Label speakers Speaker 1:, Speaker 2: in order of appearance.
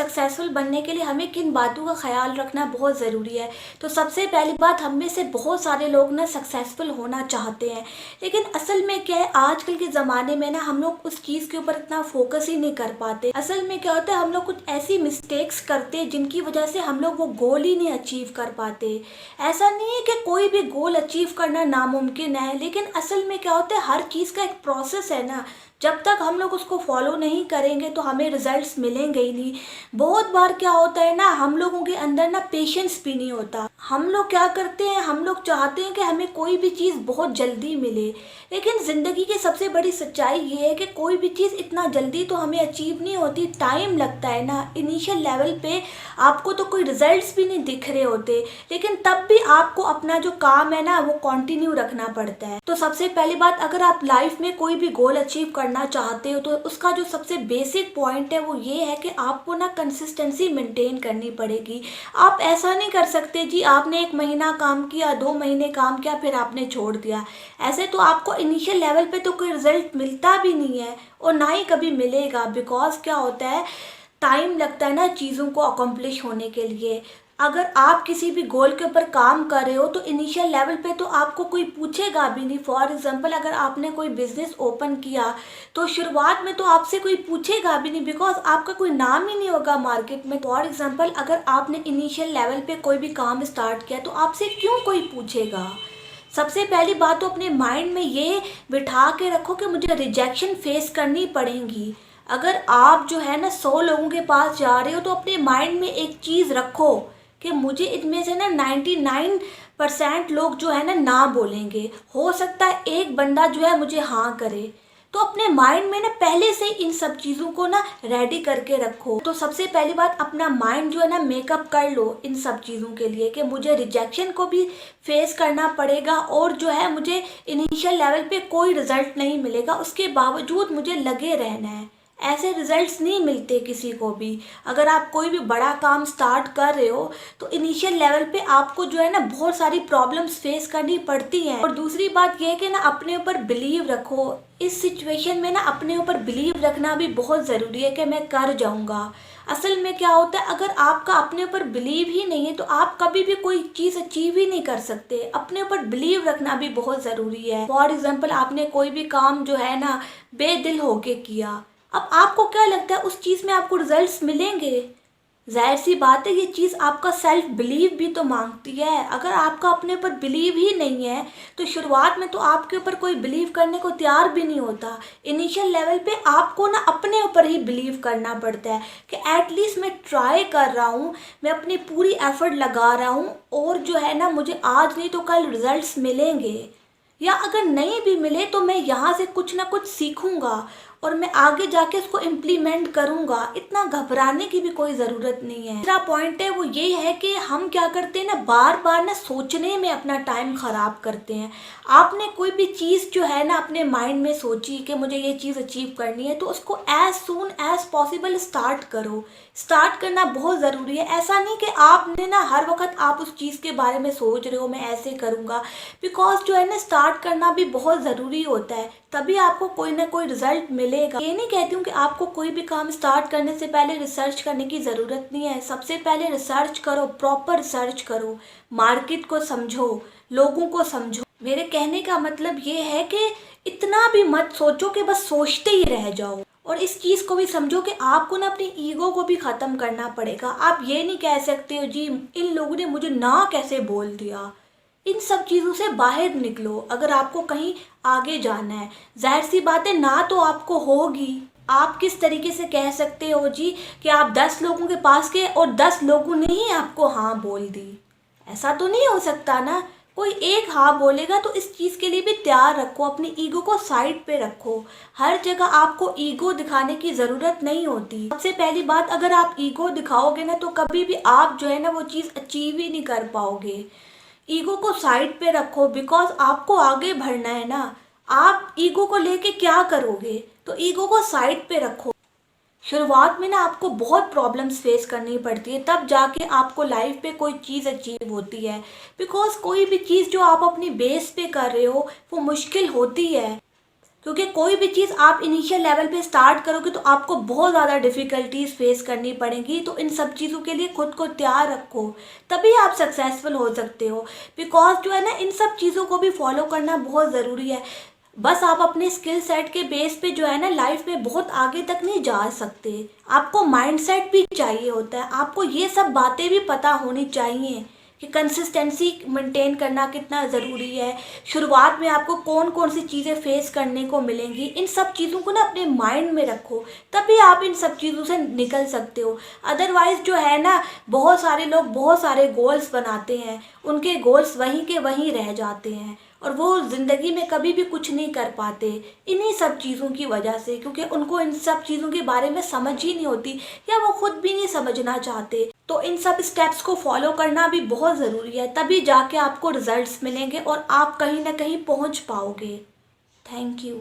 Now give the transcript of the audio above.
Speaker 1: Successful बनने के लिए हमें किन बातों का ख्याल रखना बहुत ज़रूरी है। तो सबसे पहली बात, हम में से बहुत सारे लोग ना सक्सेसफुल होना चाहते हैं, लेकिन असल में क्या है, आजकल के ज़माने में ना हम लोग उस चीज़ के ऊपर इतना फोकस ही नहीं कर पाते। असल में क्या होता है, हम लोग कुछ ऐसी मिस्टेक्स करते हैं जिनकी वजह से हम लोग वो गोल ही नहीं अचीव कर पाते। ऐसा नहीं है कि कोई भी गोल अचीव करना नामुमकिन है, लेकिन असल में क्या होता है, हर चीज़ का एक प्रोसेस है ना। जब तक हम लोग उसको फॉलो नहीं करेंगे तो हमें रिजल्ट्स मिलेंगे ही नहीं। बहुत बार क्या होता है ना, हम लोगों के अंदर ना पेशेंस भी नहीं होता। हम लोग क्या करते हैं, हम लोग चाहते हैं कि हमें कोई भी चीज़ बहुत जल्दी मिले, लेकिन ज़िंदगी की सबसे बड़ी सच्चाई ये है कि कोई भी चीज़ इतना जल्दी तो हमें अचीव नहीं होती, टाइम लगता है ना। इनिशियल लेवल पे आपको तो कोई रिजल्ट्स भी नहीं दिख रहे होते, लेकिन तब भी आपको अपना जो काम है ना वो कंटिन्यू रखना पड़ता है। तो सबसे पहली बात, अगर आप लाइफ में कोई भी गोल अचीव करना चाहते हो तो उसका जो सबसे बेसिक पॉइंट है वो ये है कि आपको ना कंसिस्टेंसी मेंटेन करनी पड़ेगी। आप ऐसा नहीं कर सकते जी, आपने 1 महीना काम किया, 2 महीने काम किया, फिर आपने छोड़ दिया। ऐसे तो आपको इनिशियल लेवल पे तो कोई रिजल्ट मिलता भी नहीं है और ना ही कभी मिलेगा। बिकॉज क्या होता है, टाइम लगता है ना चीज़ों को अकम्प्लिश होने के लिए। अगर आप किसी भी गोल के ऊपर काम कर रहे हो तो इनिशियल लेवल पे तो आपको कोई पूछेगा भी नहीं। फॉर एग्जांपल, अगर आपने कोई बिजनेस ओपन किया तो शुरुआत में तो आपसे कोई पूछेगा भी नहीं, बिकॉज आपका कोई नाम ही नहीं होगा मार्केट में। फॉर एग्जांपल, अगर आपने इनिशियल लेवल पे कोई भी काम स्टार्ट किया तो आपसे क्यों कोई पूछेगा। सबसे पहली बात तो अपने माइंड में ये बिठा के रखो कि मुझे रिजेक्शन फेस करनी पड़ेगी। अगर आप जो है ना 100 लोगों के पास जा रहे हो तो अपने माइंड में एक चीज़ रखो कि मुझे इनमें से ना 99% लोग जो है ना बोलेंगे, हो सकता है एक बंदा जो है मुझे हाँ करे। तो अपने माइंड में ना पहले से इन सब चीज़ों को ना रेडी करके रखो। तो सबसे पहली बात, अपना माइंड जो है ना मेकअप कर लो इन सब चीज़ों के लिए कि मुझे रिजेक्शन को भी फेस करना पड़ेगा और जो है मुझे इनिशियल लेवल पे कोई रिजल्ट नहीं मिलेगा, उसके बावजूद मुझे लगे रहना है। ऐसे रिजल्ट्स नहीं मिलते किसी को भी। अगर आप कोई भी बड़ा काम स्टार्ट कर रहे हो तो इनिशियल लेवल पे आपको जो है ना बहुत सारी प्रॉब्लम्स फेस करनी पड़ती हैं। और दूसरी बात यह है कि ना अपने ऊपर बिलीव रखो। इस सिचुएशन में ना अपने ऊपर बिलीव रखना भी बहुत ज़रूरी है कि मैं कर जाऊंगा। असल में क्या होता है, अगर आपका अपने ऊपर बिलीव ही नहीं है तो आप कभी भी कोई चीज़ अचीव ही नहीं कर सकते। अपने ऊपर बिलीव रखना भी बहुत ज़रूरी है। फॉर एग्जाम्पल, आपने कोई भी काम जो है ना बेदिल होके किया, अब आपको क्या लगता है उस चीज़ में आपको रिजल्ट्स मिलेंगे। जाहिर सी बात है, ये चीज़ आपका सेल्फ बिलीव भी तो मांगती है। अगर आपका अपने ऊपर बिलीव ही नहीं है तो शुरुआत में तो आपके ऊपर कोई बिलीव करने को तैयार भी नहीं होता। इनिशियल लेवल पे आपको ना अपने ऊपर ही बिलीव करना पड़ता है कि एटलीस्ट मैं ट्राई कर रहा हूँ, मैं अपनी पूरी एफर्ट लगा रहा हूँ और जो है ना मुझे आज नहीं तो कल रिजल्ट्स मिलेंगे। या अगर नहीं भी मिले तो मैं यहाँ से कुछ ना कुछ सीखूंगा और मैं आगे जाके उसको इम्प्लीमेंट करूंगा। इतना घबराने की भी कोई ज़रूरत नहीं है। दूसरा पॉइंट है वो ये है कि हम क्या करते हैं ना, बार बार ना सोचने में अपना टाइम ख़राब करते हैं। आपने कोई भी चीज़ जो है ना अपने माइंड में सोची कि मुझे ये चीज़ अचीव करनी है तो उसको as soon as possible start करो। स्टार्ट करना बहुत ज़रूरी है। ऐसा नहीं कि आपने ना हर वक्त आप उस चीज़ के बारे में सोच रहे हो मैं ऐसे करूँगा, बिकॉज जो है ना स्टार्ट करना भी बहुत ज़रूरी होता है, तभी आपको कोई ना कोई रिजल्ट मिलेगा। ये नहीं कहती हूँ कि आपको कोई भी काम स्टार्ट करने से पहले रिसर्च करने की ज़रूरत नहीं है। सबसे पहले रिसर्च करो, प्रॉपर रिसर्च करो, मार्केट को समझो, लोगों को समझो। मेरे कहने का मतलब ये है कि इतना भी मत सोचो कि बस सोचते ही रह जाओ। और इस चीज़ को भी समझो कि आपको ना अपनी ईगो को भी ख़त्म करना पड़ेगा। आप ये नहीं कह सकते हो जी इन लोगों ने मुझे ना कैसे बोल दिया। इन सब चीज़ों से बाहर निकलो अगर आपको कहीं आगे जाना है। जाहिर सी बात है ना तो आपको होगी। आप किस तरीके से कह सकते हो जी कि आप 10 लोगों के पास गए और 10 लोगों ने ही आपको हाँ बोल दी। ऐसा तो नहीं हो सकता ना। कोई एक हाँ बोलेगा तो इस चीज़ के लिए भी तैयार रखो, अपनी ईगो को साइड पे रखो। हर जगह आपको ईगो दिखाने की ज़रूरत नहीं होती। सबसे पहली बात, अगर आप ईगो दिखाओगे ना तो कभी भी आप जो है ना वो चीज़ अचीव ही नहीं कर पाओगे। ईगो को साइड पे रखो, बिकॉज आपको आगे बढ़ना है ना। आप ईगो को लेके क्या करोगे, तो ईगो को साइड पे रखो। शुरुआत में ना आपको बहुत प्रॉब्लम्स फेस करनी पड़ती है, तब जाके आपको लाइफ पे कोई चीज़ अचीव होती है। बिकॉज कोई भी चीज़ जो आप अपनी बेस पे कर रहे हो वो मुश्किल होती है। क्योंकि कोई भी चीज़ आप इनिशियल लेवल पे स्टार्ट करोगे तो आपको बहुत ज़्यादा डिफ़िकल्टीज फेस करनी पड़ेंगी। तो इन सब चीज़ों के लिए खुद को तैयार रखो, तभी आप सक्सेसफुल हो सकते हो। बिकॉज जो है ना, इन सब चीज़ों को भी फॉलो करना बहुत ज़रूरी है। बस आप अपने स्किल सेट के बेस पे जो है ना लाइफ में बहुत आगे तक नहीं जा सकते। आपको माइंडसेट भी चाहिए होता है, आपको ये सब बातें भी पता होनी चाहिए कि कंसिस्टेंसी मेंटेन करना कितना ज़रूरी है। शुरुआत में आपको कौन कौन सी चीज़ें फेस करने को मिलेंगी, इन सब चीज़ों को ना अपने माइंड में रखो, तभी आप इन सब चीज़ों से निकल सकते हो। अदरवाइज़ जो है ना, बहुत सारे लोग बहुत सारे गोल्स बनाते हैं, उनके गोल्स वहीं के वहीं रह जाते हैं और वो ज़िंदगी में कभी भी कुछ नहीं कर पाते इन्हीं सब चीज़ों की वजह से, क्योंकि उनको इन सब चीज़ों के बारे में समझ ही नहीं होती या वो खुद भी नहीं समझना चाहते। तो इन सब स्टेप्स को फॉलो करना भी बहुत ज़रूरी है, तभी जाके आपको रिजल्ट्स मिलेंगे और आप कहीं ना कहीं पहुंच पाओगे। Thank you.